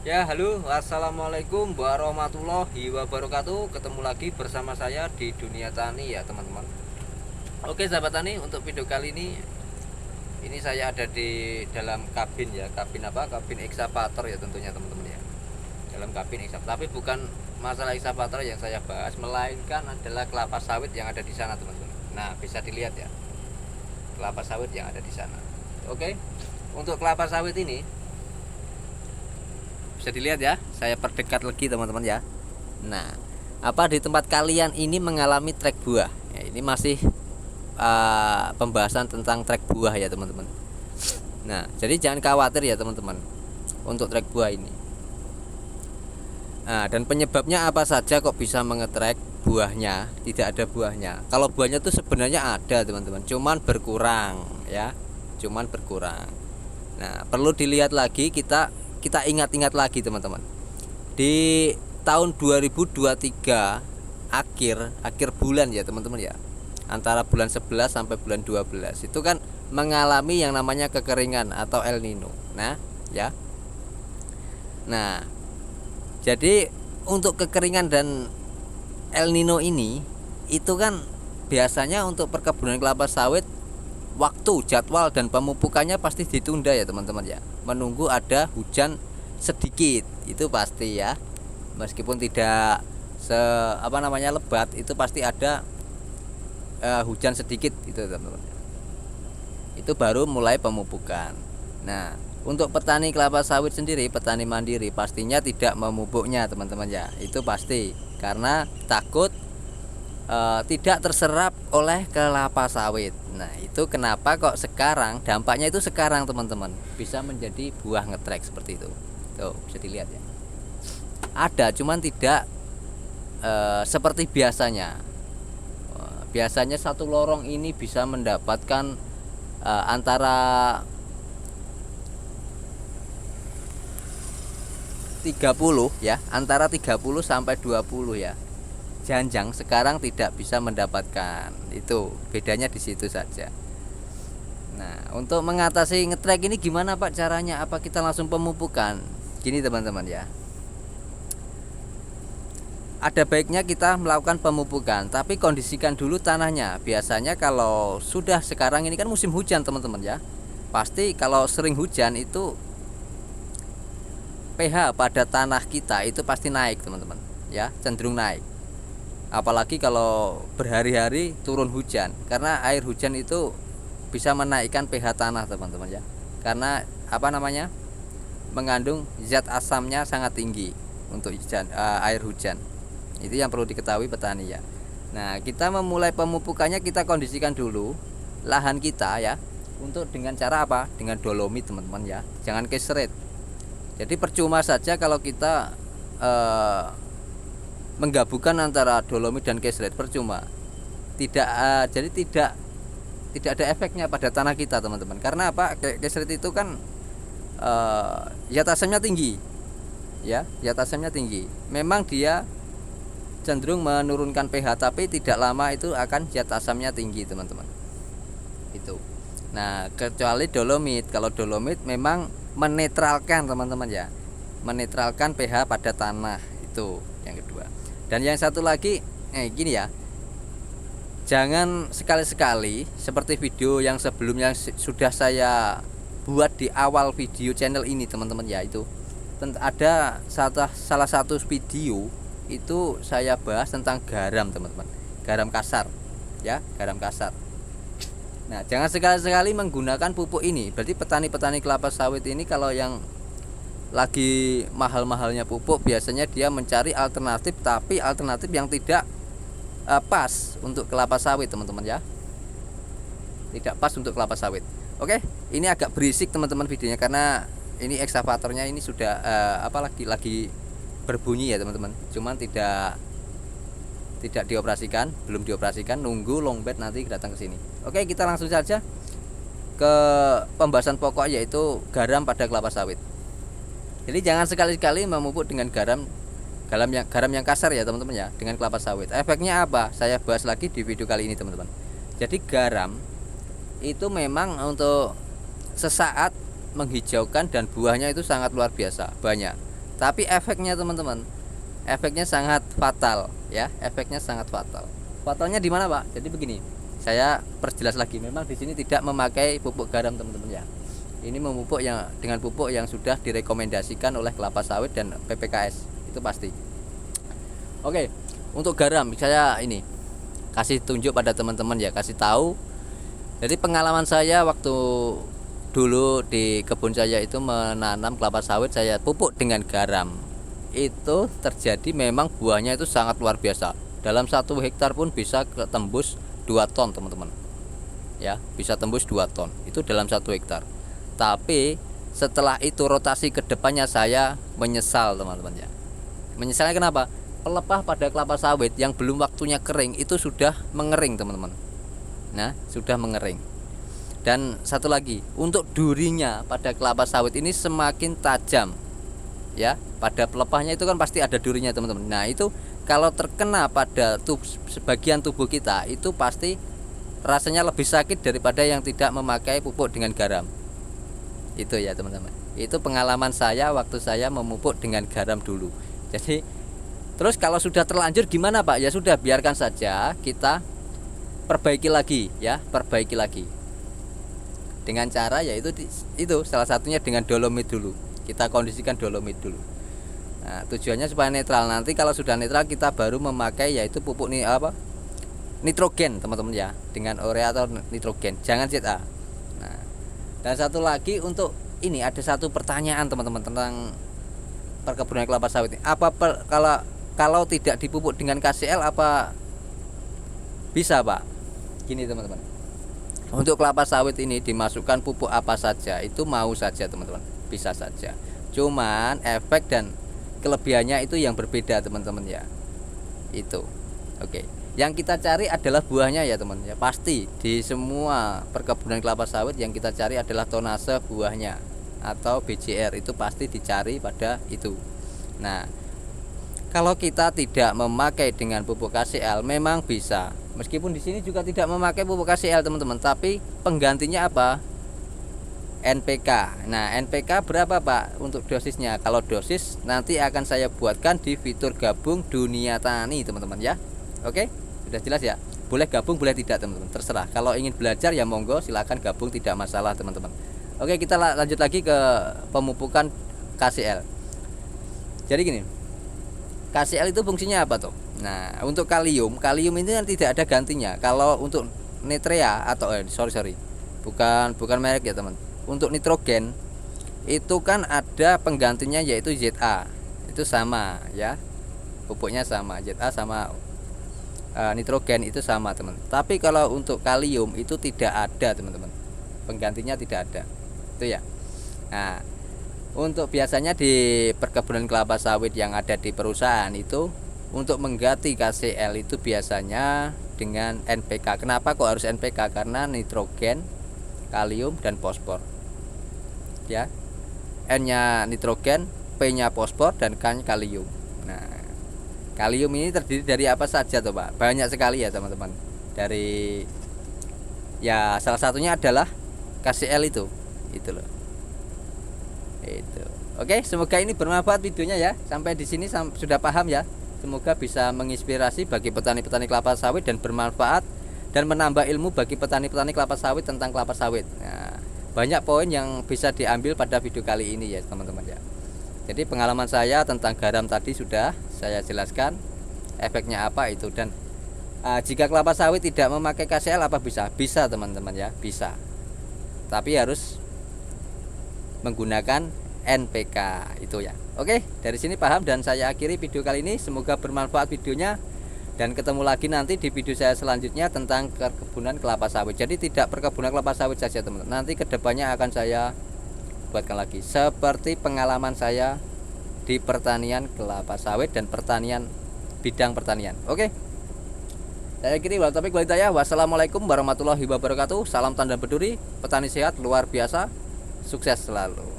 Ya, halo, assalamualaikum warahmatullahi wabarakatuh. Ketemu lagi bersama saya di dunia tani ya, teman-teman. Oke, sahabat tani, untuk video kali ini saya ada di dalam kabin ya, kabin apa? Kabin ekskavator ya, tentunya teman-teman ya. Dalam kabin ekskavator, tapi bukan masalah ekskavator yang saya bahas, melainkan adalah kelapa sawit yang ada di sana, teman-teman. Nah, bisa dilihat ya, kelapa sawit yang ada di sana. Oke, untuk kelapa sawit ini bisa dilihat ya, saya perdekat lagi teman-teman ya. Nah, apa di tempat kalian ini mengalami trek buah ya, ini masih pembahasan tentang trek buah ya teman-teman. Nah, jadi jangan khawatir ya teman-teman untuk trek buah ini. Nah, dan penyebabnya apa saja kok bisa mengetrek buahnya tidak ada buahnya. Kalau buahnya tuh sebenarnya ada teman-teman, cuman berkurang ya, cuman berkurang. Nah, perlu dilihat lagi, kita ingat-ingat lagi teman-teman. Di tahun 2023 akhir akhir bulan ya teman-teman ya, antara bulan 11 sampai bulan 12 itu kan mengalami yang namanya kekeringan atau El Nino. Nah ya, nah jadi untuk kekeringan dan El Nino ini itu kan biasanya untuk perkebunan kelapa sawit, waktu, jadwal dan pemupukannya pasti ditunda ya teman-teman ya, menunggu ada hujan sedikit itu pasti ya, meskipun tidak lebat, itu pasti ada hujan sedikit itu teman-teman, itu baru mulai pemupukan. Nah, untuk petani kelapa sawit sendiri, petani mandiri pastinya tidak memupuknya teman-teman ya, itu pasti karena takut tidak terserap oleh kelapa sawit. Nah, itu kenapa kok sekarang dampaknya itu sekarang teman-teman bisa menjadi buah ngetrek seperti itu. Tuh, bisa dilihat ya. Ada, cuman tidak seperti biasanya. Biasanya satu lorong ini bisa mendapatkan antara 30 ya, antara 30 sampai 20 ya. Janjang sekarang tidak bisa mendapatkan. Itu bedanya di situ saja. Nah, untuk mengatasi ngetrek ini gimana Pak caranya? Apa kita langsung pemupukan? Gini teman-teman ya. Ada baiknya kita melakukan pemupukan, tapi kondisikan dulu tanahnya. Biasanya kalau sudah sekarang ini kan musim hujan teman-teman ya, pasti kalau sering hujan itu pH pada tanah kita itu pasti naik teman-teman ya, cenderung naik. Apalagi kalau berhari-hari turun hujan, karena air hujan itu bisa menaikkan pH tanah teman-teman ya, karena mengandung zat asamnya sangat tinggi untuk air hujan. Itu yang perlu diketahui petani ya. Nah, kita memulai pemupukannya, kita kondisikan dulu lahan kita ya, untuk dengan cara apa? Dengan dolomit teman-teman ya, jangan keseret. Jadi percuma saja kalau kita menggabungkan antara dolomit dan kesret, percuma. Jadi tidak ada efeknya pada tanah kita teman-teman. Karena apa? Kesret itu kan zat asamnya tinggi ya, zat asamnya tinggi. Memang dia cenderung menurunkan pH, tapi tidak lama itu akan zat asamnya tinggi teman-teman. Itu. Nah, kecuali dolomit. Kalau dolomit memang menetralkan teman-teman ya, menetralkan pH pada tanah, itu yang kedua. Dan yang satu lagi gini ya, jangan sekali-sekali seperti video yang sebelumnya sudah saya buat di awal video channel ini teman-teman ya, itu ada salah satu video itu saya bahas tentang garam teman-teman, garam kasar ya, garam kasar. Nah, jangan sekali-sekali menggunakan pupuk ini. Berarti petani-petani kelapa sawit ini kalau yang lagi mahal-mahalnya pupuk, biasanya dia mencari alternatif, tapi alternatif yang tidak pas untuk kelapa sawit teman-teman ya, tidak pas untuk kelapa sawit. Oke, ini agak berisik teman-teman videonya, karena ini ekskavatornya ini sudah lagi berbunyi ya teman-teman, cuman tidak dioperasikan, belum dioperasikan, nunggu longbet nanti datang ke sini. Oke, kita langsung saja ke pembahasan pokok, yaitu garam pada kelapa sawit. Jadi jangan sekali-kali memupuk dengan garam yang kasar ya teman-teman ya, dengan kelapa sawit. Efeknya apa? Saya bahas lagi di video kali ini teman-teman. Jadi garam itu memang untuk sesaat menghijaukan, dan buahnya itu sangat luar biasa banyak. Tapi efeknya teman-teman, efeknya sangat fatal ya, efeknya sangat fatal. Fatalnya di mana Pak? Jadi begini, saya perjelas lagi, memang di sini tidak memakai pupuk garam teman-teman ya. Ini memupuk yang dengan pupuk yang sudah direkomendasikan oleh kelapa sawit dan PPKS, itu pasti. Oke, untuk garam saya ini kasih tunjuk pada teman-teman ya, kasih tahu. Jadi pengalaman saya waktu dulu di kebun saya itu menanam kelapa sawit, saya pupuk dengan garam. Itu terjadi memang buahnya itu sangat luar biasa. Dalam 1 hektar pun bisa tembus 2 ton teman-teman. Ya, bisa tembus 2 ton. Itu dalam 1 hektar. Tapi setelah itu rotasi ke depannya saya menyesal teman-teman ya. Menyesalnya kenapa? Pelepah pada kelapa sawit yang belum waktunya kering itu sudah mengering teman-teman. Nah, sudah mengering. Dan satu lagi, untuk durinya pada kelapa sawit ini semakin tajam. Ya, pada pelepahnya itu kan pasti ada durinya teman-teman. Nah, itu kalau terkena pada sebagian tubuh kita itu pasti rasanya lebih sakit daripada yang tidak memakai pupuk dengan garam. Itu ya teman-teman. Itu pengalaman saya waktu saya memupuk dengan garam dulu. Jadi terus kalau sudah terlanjur gimana Pak? Ya sudah, biarkan saja, kita perbaiki lagi ya, perbaiki lagi. Dengan cara yaitu itu salah satunya dengan dolomit dulu. Kita kondisikan dolomit dulu. Nah, tujuannya supaya netral. Nanti kalau sudah netral kita baru memakai yaitu pupuk nitrogen teman-teman ya, dengan urea atau nitrogen. Jangan ZA. Nah, dan satu lagi untuk ini ada satu pertanyaan teman-teman tentang perkebunan kelapa sawit. Kalau tidak dipupuk dengan KCL apa bisa Pak? Gini teman-teman, untuk kelapa sawit ini dimasukkan pupuk apa saja itu mau saja teman-teman, bisa saja. Cuman efek dan kelebihannya itu yang berbeda teman-teman ya. Itu oke. Yang kita cari adalah buahnya ya teman ya. Pasti di semua perkebunan kelapa sawit yang kita cari adalah tonase buahnya atau BJR, itu pasti dicari pada itu. Nah, kalau kita tidak memakai dengan pupuk KCL memang bisa. Meskipun di sini juga tidak memakai pupuk KCL teman-teman, tapi penggantinya apa? NPK. Nah, NPK berapa Pak untuk dosisnya? Kalau dosis nanti akan saya buatkan di fitur gabung Dunia Tani teman-teman ya. Oke, sudah jelas ya. Boleh gabung, boleh tidak teman-teman, terserah. Kalau ingin belajar ya monggo, silakan gabung, tidak masalah teman-teman. Oke, kita lanjut lagi ke pemupukan KCL. Jadi gini, KCL itu fungsinya apa tuh? Nah, untuk kalium ini kan tidak ada gantinya. Kalau untuk nitrea atau bukan merek ya teman. Untuk nitrogen itu kan ada penggantinya yaitu ZA. Itu sama ya, pupuknya sama, ZA sama nitrogen itu sama teman. Tapi kalau untuk kalium itu tidak ada teman-teman, penggantinya tidak ada. Itu ya. Nah, untuk biasanya di perkebunan kelapa sawit yang ada di perusahaan itu untuk mengganti KCL itu biasanya dengan NPK. Kenapa kok harus NPK? Karena nitrogen, kalium dan fosfor. Ya. N-nya nitrogen, P-nya fosfor dan K-nya kalium. Nah, kalium ini terdiri dari apa saja tuh Pak? Banyak sekali ya teman-teman. Dari ya salah satunya adalah KCL itu loh. Itu. Oke, semoga ini bermanfaat videonya ya. Sampai di sini sudah paham ya. Semoga bisa menginspirasi bagi petani-petani kelapa sawit dan bermanfaat dan menambah ilmu bagi petani-petani kelapa sawit tentang kelapa sawit. Nah, banyak poin yang bisa diambil pada video kali ini ya teman-teman ya. Jadi pengalaman saya tentang garam tadi sudah saya jelaskan efeknya apa itu, dan jika kelapa sawit tidak memakai KCL apa bisa? Bisa teman-teman ya, bisa. Tapi harus menggunakan NPK itu ya. Oke, dari sini paham dan saya akhiri video kali ini. Semoga bermanfaat videonya dan ketemu lagi nanti di video saya selanjutnya tentang perkebunan kelapa sawit. Jadi tidak perkebunan kelapa sawit saja teman-teman. Nanti kedepannya akan saya buatkan lagi seperti pengalaman saya di pertanian kelapa sawit dan bidang pertanian. Oke. Saya akhiri wassalamualaikum warahmatullahi wabarakatuh. Salam tanda berduri, petani sehat luar biasa, sukses selalu.